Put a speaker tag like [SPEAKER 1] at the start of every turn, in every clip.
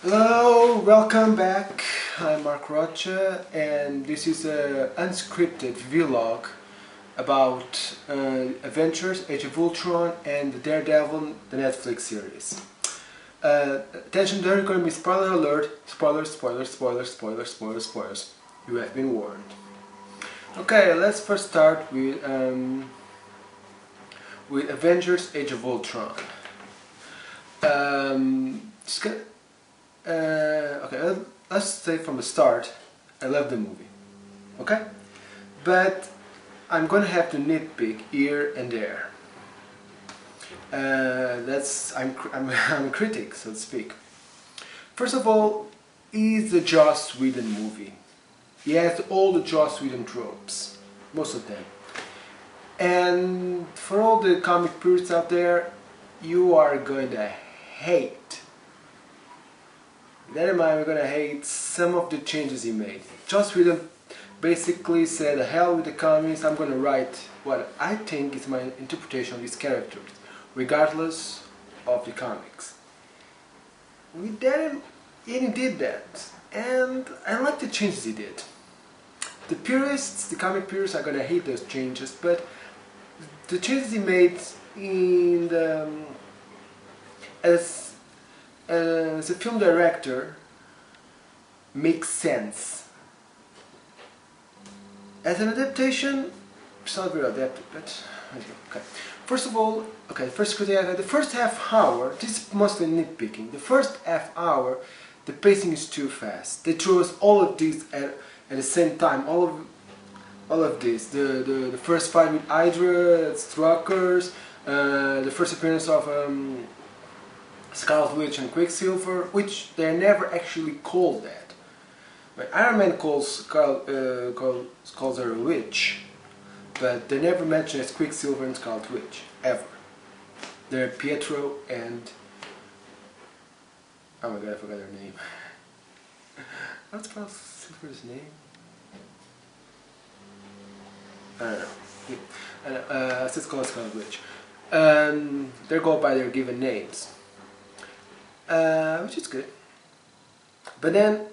[SPEAKER 1] Hello, welcome back. I'm Mark Rocha and this is a unscripted vlog about Avengers Age of Ultron and the Daredevil the Netflix series. Attention, there are going to be spoiler alert. Spoilers. You have been warned. Okay, let's first start with Avengers Age of Ultron. Okay, let's say from the start, I love the movie, okay? But I'm gonna have to nitpick here and there. I'm a critic, so to speak. First of all, it's a Joss Whedon movie. He has all the Joss Whedon tropes, most of them. And for all the comic purists out there, you are going to hate. Never mind, we're gonna hate some of the changes he made. Joss Whedon basically said, "The hell with the comics, I'm gonna write what I think is my interpretation of these characters, regardless of the comics." He did that, and I like the changes he did. The purists, the comic purists, are gonna hate those changes, but the changes he made in the as a film director makes sense. As an adaptation, it's not very adapted, but okay. First of all, first critique, the first half hour, this is mostly nitpicking. The first half hour, the pacing is too fast. They throw us all of these at the same time. All of this. The first fight with Hydra, Struckers, the first appearance of Scarlet Witch and Quicksilver, which they're never actually called that. But Iron Man calls her a witch, but they never mention as Quicksilver and Scarlet Witch, ever. They're Pietro and... oh my god, I forgot her name. What's Quicksilver's name? I don't know. Let's call it Scarlet Witch. They go by their given names. Which is good. But then,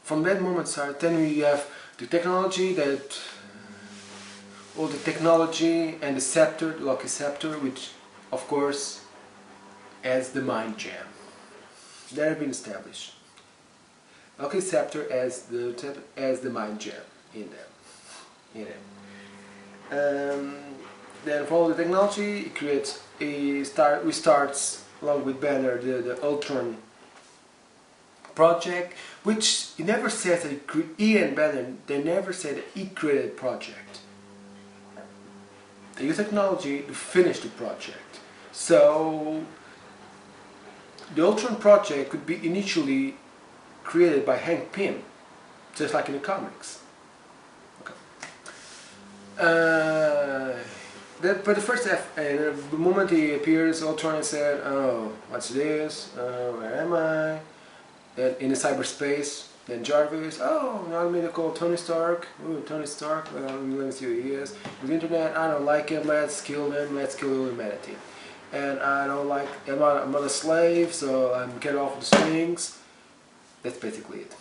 [SPEAKER 1] from that moment start, then we have the technology all the technology and the scepter, the Loki scepter, which of course has the mind gem. That has been established. Loki scepter as the mind gem in them. Then for all the technology, we starts along with Banner the Ultron project, which he never says that he and Banner, they never said that he created a project. They use technology to finish the project. So the Ultron project could be initially created by Hank Pym, just like in the comics. For the first half, the moment he appears, Ultron said, "Oh, what's this? Where am I?" Then in the cyberspace, then Jarvis, "Oh, now I'm going to call Tony Stark. Ooh, Tony Stark. Well, let me see who he is. With the internet, I don't like him. Let's kill him. Let's kill all humanity. And I don't like. I'm not a slave, so I'm get off the strings." That's basically it.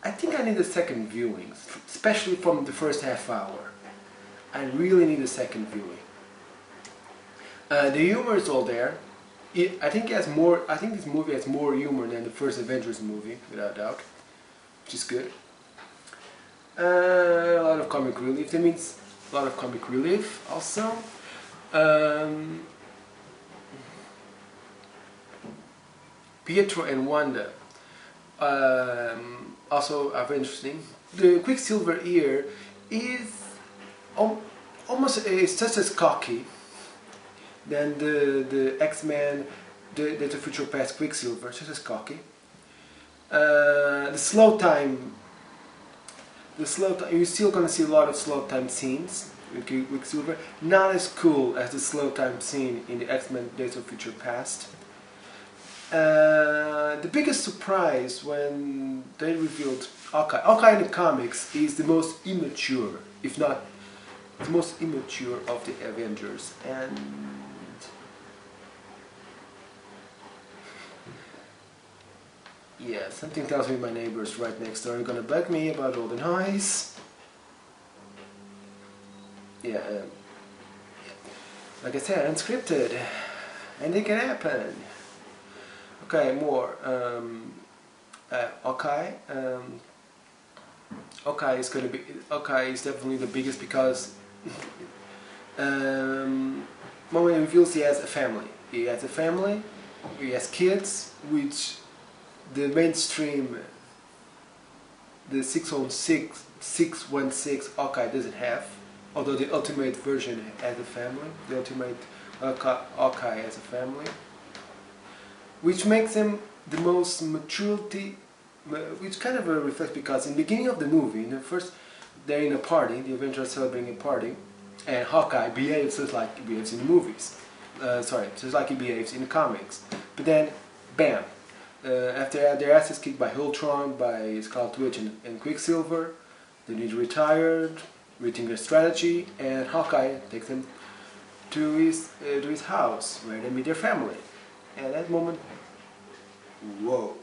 [SPEAKER 1] I think I need a second viewing, especially from the first half hour. I really need a second viewing. The humor is all there. I think this movie has more humor than the first Avengers movie, without doubt, which is good. A lot of comic relief. That means a lot of comic relief also. Pietro and Wanda also are very interesting. The Quicksilver here is almost just as cocky than the X-Men, the Future Past Quicksilver, just as cocky. The slow time, you're still gonna see a lot of slow time scenes with Quicksilver. Not as cool as the slow time scene in the X-Men Days of Future Past. The biggest surprise when they revealed Hawkeye. Hawkeye in the comics is the most immature, if not the most immature of the Avengers, and Yeah, something tells me my neighbors right next door are gonna bug me about all the noise. Yeah, like I said, unscripted. Anything can happen. Okay, more. Okay. Okay is definitely the biggest because moment reveals he has a family. He has a family. He has kids, which the mainstream, the 616 Hawkeye doesn't have. Although the ultimate version has a family, the ultimate Hawkeye has a family, which makes him the most maturity, which kind of reflects because in the beginning of the movie, in the first, they're in a party, the Avengers are celebrating a party, and Hawkeye behaves just like he behaves in the movies. Just like he behaves in the comics. But then, bam! After their ass is kicked by Ultron, by Scarlet Witch and Quicksilver, they need retired, rethink their strategy, and Hawkeye takes them to his house where they meet their family. And at that moment, whoa!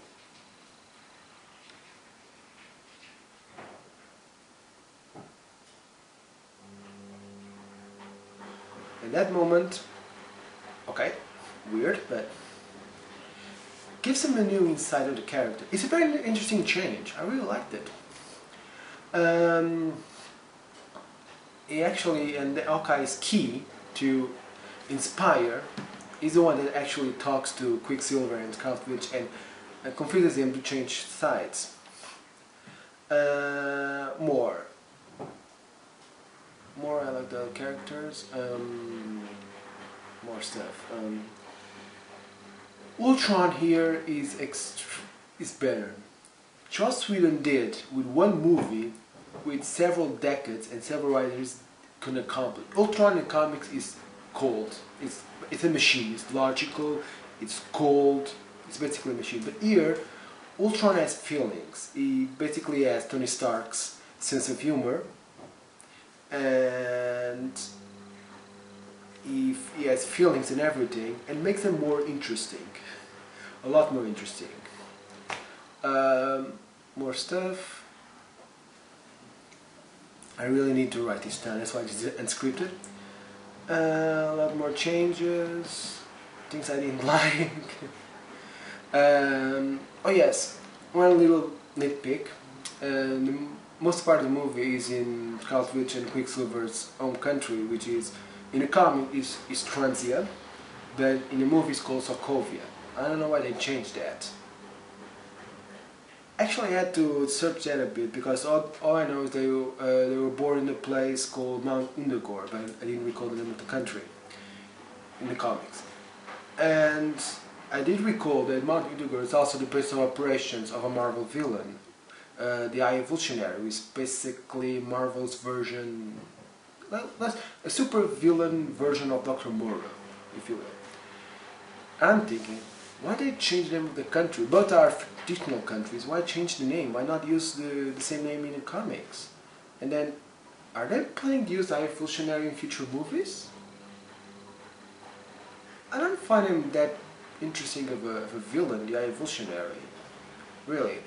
[SPEAKER 1] In that moment, okay, weird, but gives him a new insight of the character. It's a very interesting change. I really liked it. He actually, and the Hawkeye's key to inspire is the one that actually talks to Quicksilver and Scarlet Witch and convinces them to change sides. More, I like the characters. More stuff. Ultron here is better. Joss Whedon did with one movie, with several decades and several writers couldn't accomplish. Ultron in comics is cold. It's a machine. It's logical. It's cold. It's basically a machine. But here, Ultron has feelings. He basically has Tony Stark's sense of humor, and he has feelings and everything, and makes them more interesting. A lot more interesting. More stuff. I really need to write this down, that's why it's unscripted. A lot more changes, things I didn't like. Oh yes, one little nitpick. The most part of the movie is in Scarlet Witch and Quicksilver's home country, which is, in the comic, is Transia, but in the movie it's called Sokovia. I don't know why they changed that. Actually, I had to search that a bit because all I know is they were born in a place called Mount Undagore, but I didn't recall the name of the country in the comics. And I did recall that Mount Undagore is also the base of operations of a Marvel villain, the Eye Evolutionary, which is basically Marvel's version, well, a super villain version of Dr. Moreau, if you will. I'm thinking, why did they change the name of the country? Both are fictional countries. Why change the name? Why not use the same name in the comics? And then, are they planning to use the Eye Evolutionary in future movies? I don't find him that interesting of a villain, the Eye Evolutionary. Really.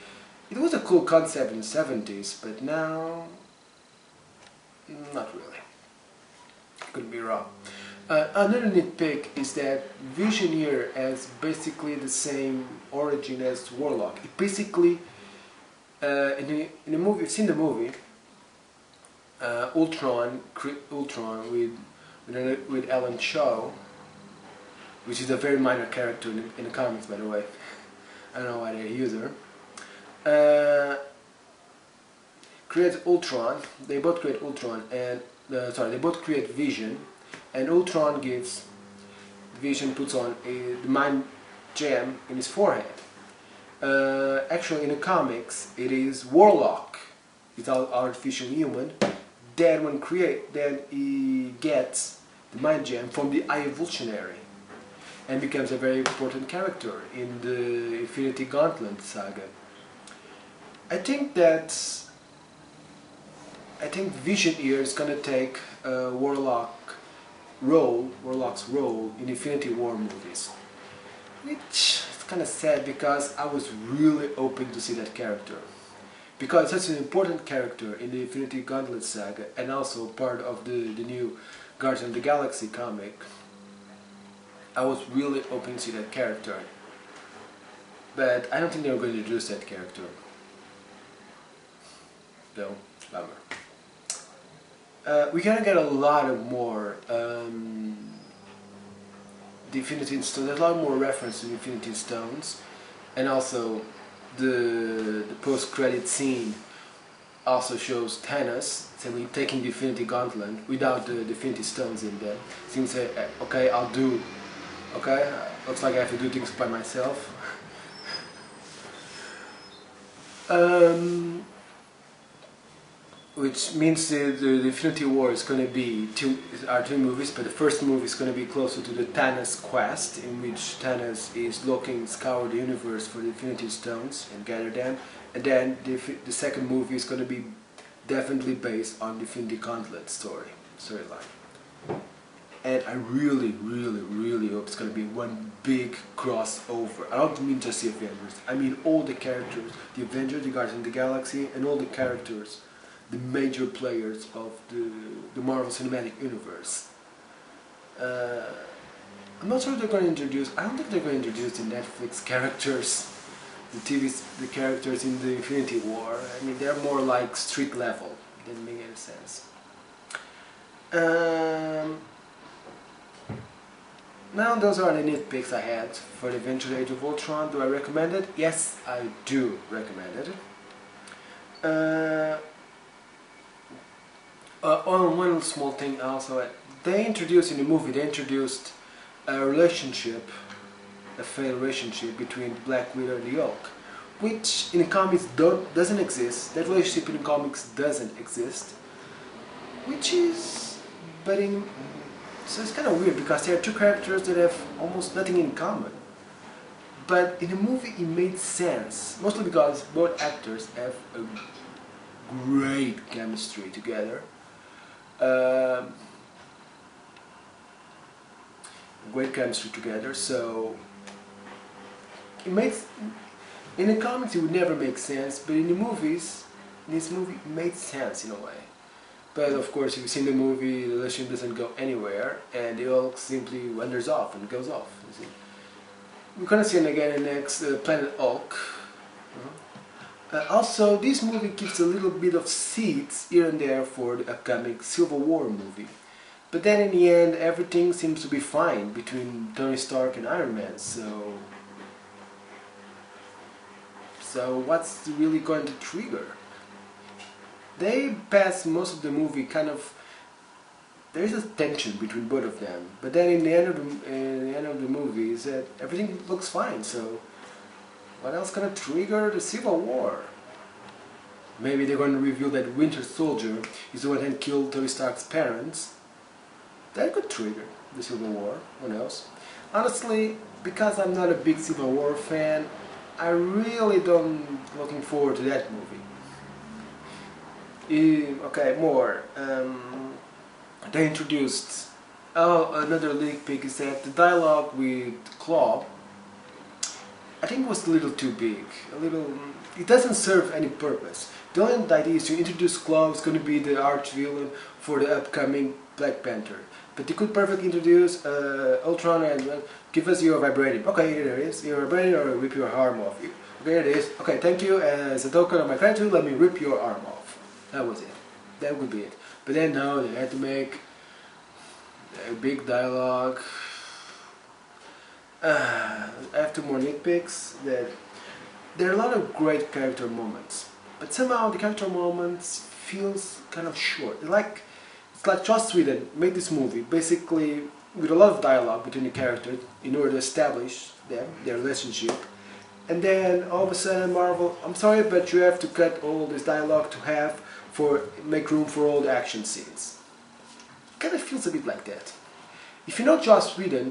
[SPEAKER 1] It was a cool concept in the 70s, but now, not really. Could be wrong. Another nitpick is that Vision here has basically the same origin as Warlock. It basically, in the movie, you've seen the movie, Ultron with Alan Shaw, which is a very minor character in the comics, by the way. I don't know why they use her. Creates Ultron. They both create Ultron, and they both create Vision. And Ultron gives Vision puts on the mind gem in his forehead. Actually, in the comics, it is Warlock, it's artificial human. Then he gets the mind gem from the Eye Evolutionary, and becomes a very important character in the Infinity Gauntlet saga. I think Vision here is gonna take Warlock's role in Infinity War movies, which is kind of sad because I was really hoping to see that character. Because such an important character in the Infinity Gauntlet saga and also part of the new Guardians of the Galaxy comic. I was really hoping to see that character. But I don't think they're going to introduce that character. No, bummer. We're gonna get a lot of more the Infinity Stones. There's a lot more reference to the Infinity Stones, and also the post-credit scene also shows Thanos simply taking the Infinity Gauntlet without the Infinity Stones in there. Seems to say, okay, I'll do. Okay, looks like I have to do things by myself. Which means the Infinity War is going to be two movies, but the first movie is going to be closer to the Thanos quest, in which Thanos is looking, scour the universe for the Infinity Stones and gather them, and then the second movie is going to be definitely based on the Infinity Gauntlet storyline. And I really, really, really hope it's going to be one big crossover. I don't mean just the Avengers, I mean all the characters, the Avengers, the Guardians of the Galaxy, and all the characters, the major players of the Marvel Cinematic Universe. I'm not sure if they're going to introduce, I don't think they're going to introduce the Netflix characters, the characters in the Infinity War. I mean, they're more like street level, didn't make any sense. Now those are the nitpicks I had for the Avengers Age of Ultron. Do I recommend it? Yes, I do recommend it. On one small thing also, they introduced in the movie, they introduced a relationship, a failed relationship between Black Widow and the Hulk, which in the comics doesn't exist. That relationship in the comics doesn't exist, which is, but in, so it's kind of weird because there are two characters that have almost nothing in common. But in the movie it made sense, mostly because both actors have a great chemistry together. Great chemistry together, so it makes, in the comics it would never make sense, but in the movies, in this movie it made sense in a way. But of course, if you've seen the movie, the relationship doesn't go anywhere, and the Hulk simply wanders off and goes off. You see. We're gonna see him again in the next Planet Hulk. Also, this movie gives a little bit of seeds here and there for the upcoming Civil War movie. But then in the end, everything seems to be fine between Tony Stark and Iron Man, so what's really going to trigger? They pass most of the movie kind of, there is a tension between both of them, but then in the end of the movie is that everything looks fine, so what else gonna trigger the Civil War? Maybe they're going to reveal that Winter Soldier is the one that killed Tony Stark's parents. That could trigger the Civil War, who knows? Honestly, because I'm not a big Civil War fan, I really don't looking forward to that movie. Okay, more. They introduced, another nitpick is that the dialogue with Claw, I think, was a little too big. It doesn't serve any purpose. The only idea is to introduce Claw is going to be the arch villain for the upcoming Black Panther. But they could perfectly introduce Ultron and give us your vibranium. Okay, here it is. Your vibranium, or rip your arm off. Okay, here it is. Okay, thank you. As a token of my gratitude, let me rip your arm off. That was it. That would be it. But then no, they had to make a big dialogue. I have two more nitpicks. That there are a lot of great character moments, but somehow the character moments feels kind of short. It's like Joss Whedon made this movie basically with a lot of dialogue between the characters in order to establish their relationship, and then all of a sudden Marvel, I'm sorry, but you have to cut all this dialogue to make room for all the action scenes. It kind of feels a bit like that. If you know Joss Whedon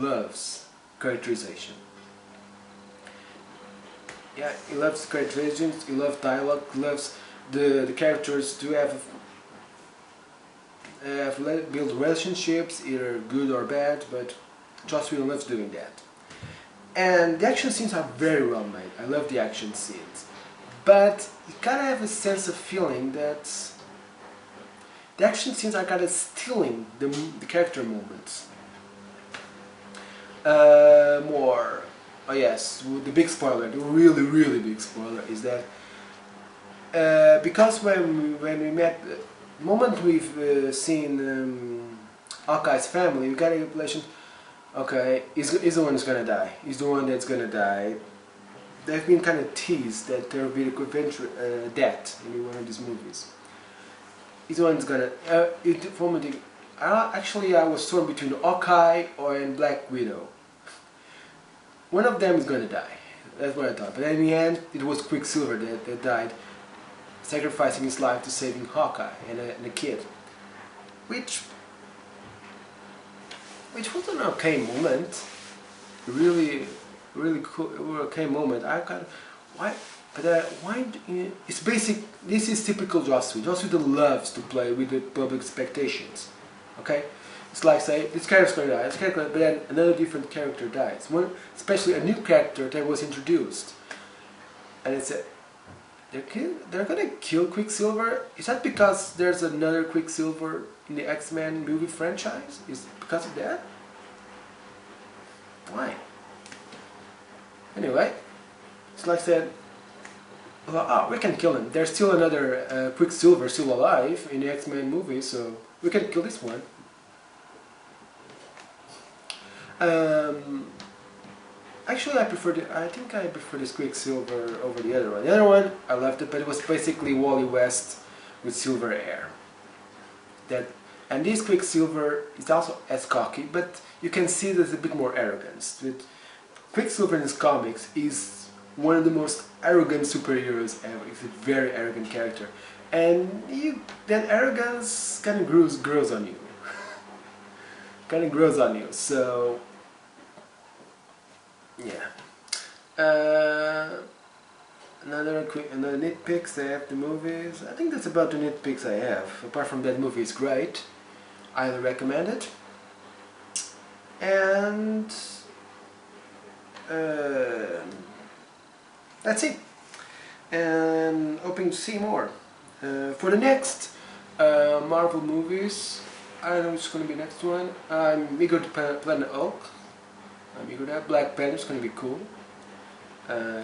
[SPEAKER 1] loves characterization. Yeah, he loves characterization, he loves dialogue, he loves the characters to build relationships, either good or bad, but Joss Whedon loves doing that. And the action scenes are very well made. I love the action scenes. But you kind of have a sense of feeling that the action scenes are kind of stealing the character moments. More. Oh yes, the big spoiler, the really, really big spoiler is that because when we met, the moment we've seen Hawkeye's family, we got a revelation. Okay, he's the one who's gonna die. He's the one that's gonna die. They've been kind of teased that there will be a death in one of these movies. He's the one who's gonna. Actually, I was torn between Hawkeye and Black Widow. One of them is gonna die. That's what I thought. But in the end, it was Quicksilver that died, sacrificing his life to saving Hawkeye and a kid, which was an okay moment, really cool, okay moment. I got why, but why? It's basic. This is typical Joss Whedon. Joss Whedon loves to play with the public expectations. Okay, it's like say this character's gonna die, this character, but then another different character dies. One, especially a new character that was introduced, and it's they're gonna kill Quicksilver. Is that because there's another Quicksilver in the X-Men movie franchise? Is it because of that? Why? Anyway, it's like I said, well, we can kill him. There's still another Quicksilver still alive in the X-Men movie, so we can kill this one. Actually, I think I prefer this Quicksilver over the other one. The other one, I loved it, but it was basically Wally West with silver hair. And this Quicksilver is also as cocky, but you can see there's a bit more arrogance. Quicksilver in his comics is one of the most arrogant superheroes ever. He's a very arrogant character, and that arrogance kind of grows on you. Kind of grows on you. So yeah. Another nitpicks I have the movies. I think that's about the nitpicks I have. Apart from that, movie is great. I highly recommend it. And that's it. And hoping to see more. For the next Marvel movies, I don't know which is going to be next one. I'm eager to Planet Hulk. I'm eager to that. Black Panther is going to be cool.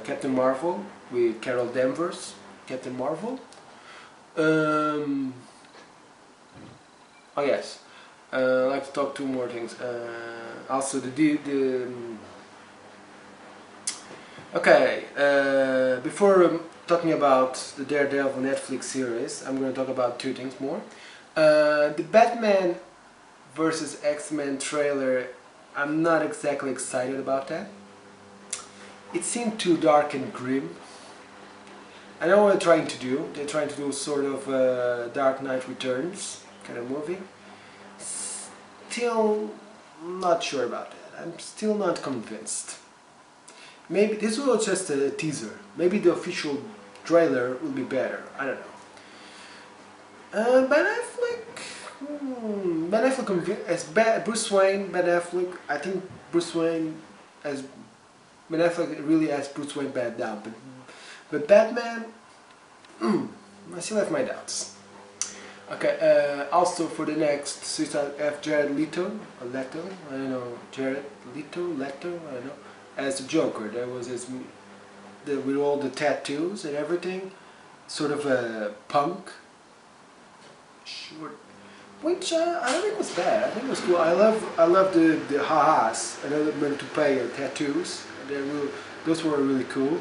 [SPEAKER 1] Captain Marvel with Carol Danvers. Captain Marvel. Oh yes. I'd like to talk two more things. Also okay. Before talking about the Daredevil Netflix series, I'm going to talk about two things more. The Batman vs X-Men trailer. I'm not exactly excited about that. It seemed too dark and grim. I know what they're trying to do. They're trying to do sort of Dark Knight Returns kind of movie. Still not sure about that. I'm still not convinced. Maybe this was just a teaser. Maybe the official trailer will be better. I don't know. Ben Affleck as Bruce Wayne. Ben Affleck. I think Bruce Wayne as Ben Affleck really has Bruce Wayne bad down, but Batman, I still have my doubts. Okay, also for the next Suicide F, Jared Leto, I don't know, Jared Leto, I don't know, as the Joker. There was with all the tattoos and everything, sort of a punk, short, which I don't think was bad. I think it was cool. I love the ha-has and other to play tattoos. Those were really cool.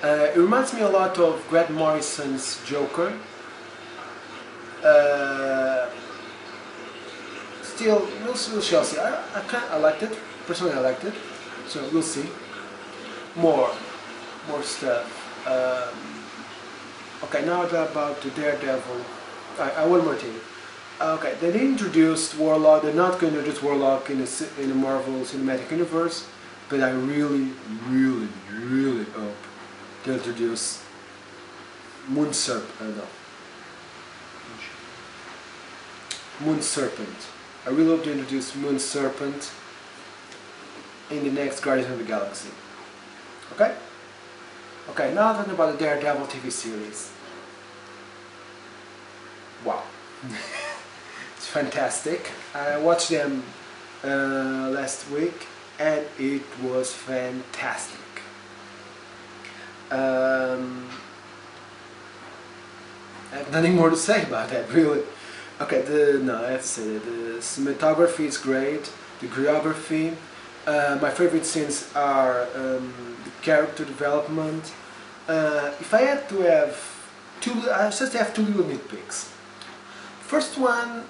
[SPEAKER 1] It reminds me a lot of Grant Morrison's Joker. Still, we'll shall see. I liked it. Personally, I liked it. So we'll see. More stuff. Okay, now about the Daredevil. One more thing. Okay, they introduced Warlock. They're not going to introduce Warlock in the Marvel Cinematic Universe, but I really hope they introduce Moon Serpent. Moon Serpent. I really hope they introduce Moon Serpent in the next Guardians of the Galaxy. Okay? Okay, now talking about the Daredevil TV series. Wow. It's fantastic. I watched them last week and it was fantastic. I have nothing more to say about that, really. Okay, I have to say that the cinematography is great, the choreography. My favorite scenes are the character development. If I had to have I just have two little nitpicks. First one,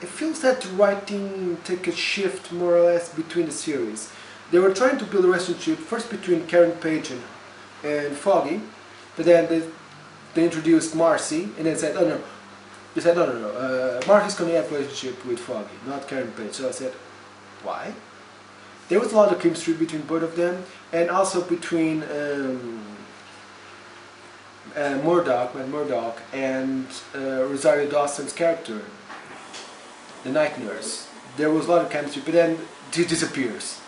[SPEAKER 1] it feels that writing took a shift more or less between the series. They were trying to build a relationship first between Karen Page and Foggy, but then they introduced Marcy and then said, oh no, they said no, Marcy's going to have a relationship with Foggy, not Karen Page. So I said, why? There was a lot of chemistry between both of them, and also between Matt Murdock and Rosario Dawson's character, the night nurse. There was a lot of chemistry, but then she disappears.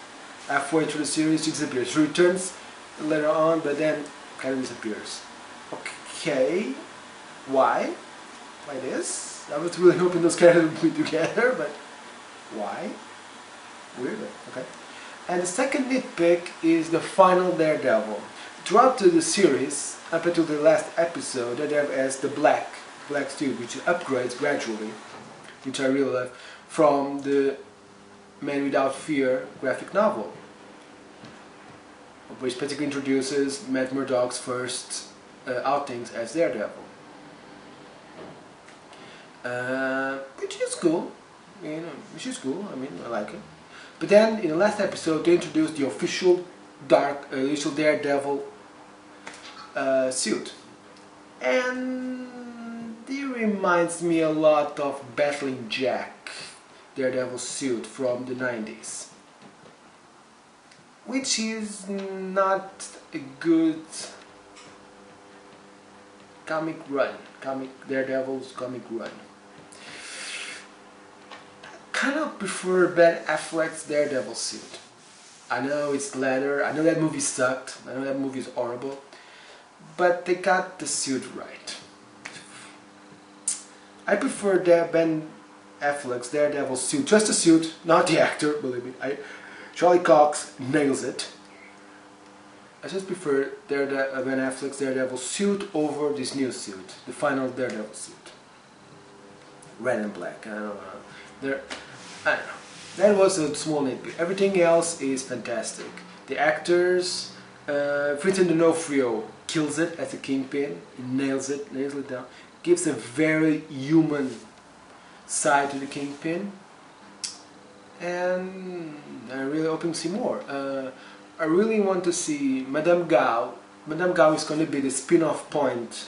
[SPEAKER 1] Halfway through the series, she disappears. She returns later on, but then kind of disappears. Okay, why? Why this? I was really hoping those characters would be together, but why? Weird, okay. And the second nitpick is the final Daredevil. Throughout the series, up until the last episode, Daredevil has the black suit, which upgrades gradually, which I really love, from the Man Without Fear graphic novel, which basically introduces Matt Murdock's first outings as Daredevil, which is cool. You know, which is cool. I mean, I like it. But then in the last episode, they introduced the official Daredevil suit, and it reminds me a lot of Battling Jack, Daredevil suit from the 90s, which is not a good Daredevil's comic run. I kind of prefer Ben Affleck's Daredevil suit. I know it's leather, I know that movie sucked, I know that movie is horrible, but they got the suit right. I prefer Ben Affleck's Daredevil suit, just the suit, not the actor, believe me. Charlie Cox nails it. I just prefer Ben Affleck's Daredevil suit over this new suit, the final Daredevil suit. Red and black, I don't know. I don't know. That was a small nitpick. Everything else is fantastic. The actors, Vincent D'Onofrio kills it as a Kingpin. He nails it down. Gives a very human side to the Kingpin. And I'm really hoping to see more. I really want to see Madame Gao. Madame Gao is going to be the spin-off point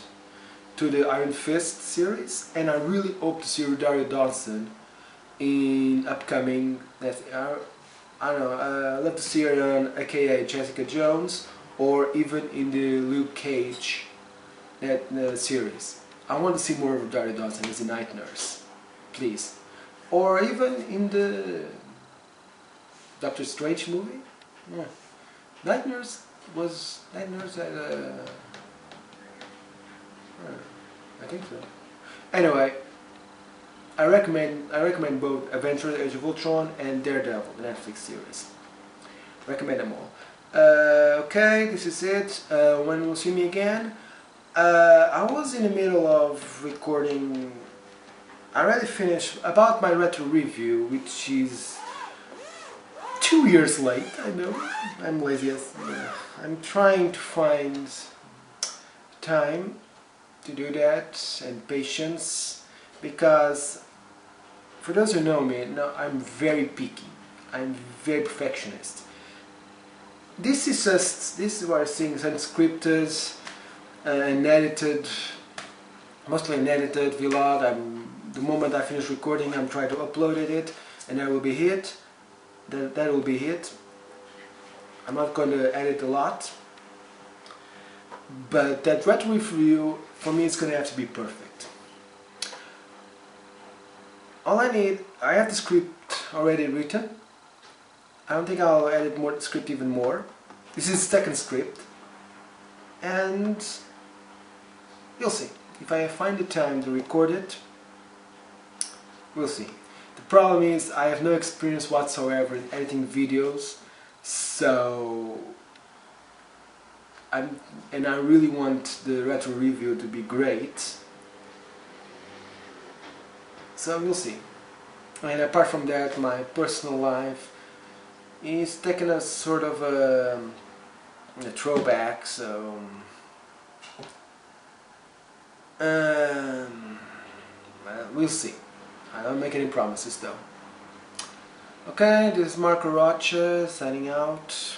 [SPEAKER 1] to the Iron Fist series, and I really hope to see Rosario Dawson in upcoming. I don't know. I'd love to see her on AKA Jessica Jones, or even in the Luke Cage series. I want to see more of Rosario Dawson as a night nurse, please, or even in the Doctor Strange movie. Yeah. Night nurse at I think so. Anyway, I recommend both Avengers Age of Ultron and Daredevil, the Netflix series. Recommend them all. Okay, this is it. When you'll see me again, I was in the middle of recording. I already finished about my retro review, which is 2 years late. I know, I'm lazy as I'm trying to find time to do that and patience, because for those who know me, I'm very picky. I'm very perfectionist. This is what I think is unscripted and edited, mostly an edited vlog. The moment I finish recording, I'm trying to upload it, and that will be it. That will be it. I'm not going to edit a lot, but that retro review for me is going to have to be perfect. All I need, I have the script already written. I don't think I'll edit more script even more. This is the second script, and you'll see. If I find the time to record it, we'll see. The problem is I have no experience whatsoever in editing videos, so I really want the retro review to be great. So we'll see. And apart from that, my personal life is taking a sort of a throwback, so well, we'll see. I don't make any promises though. Okay, this is Marco Rocha signing out.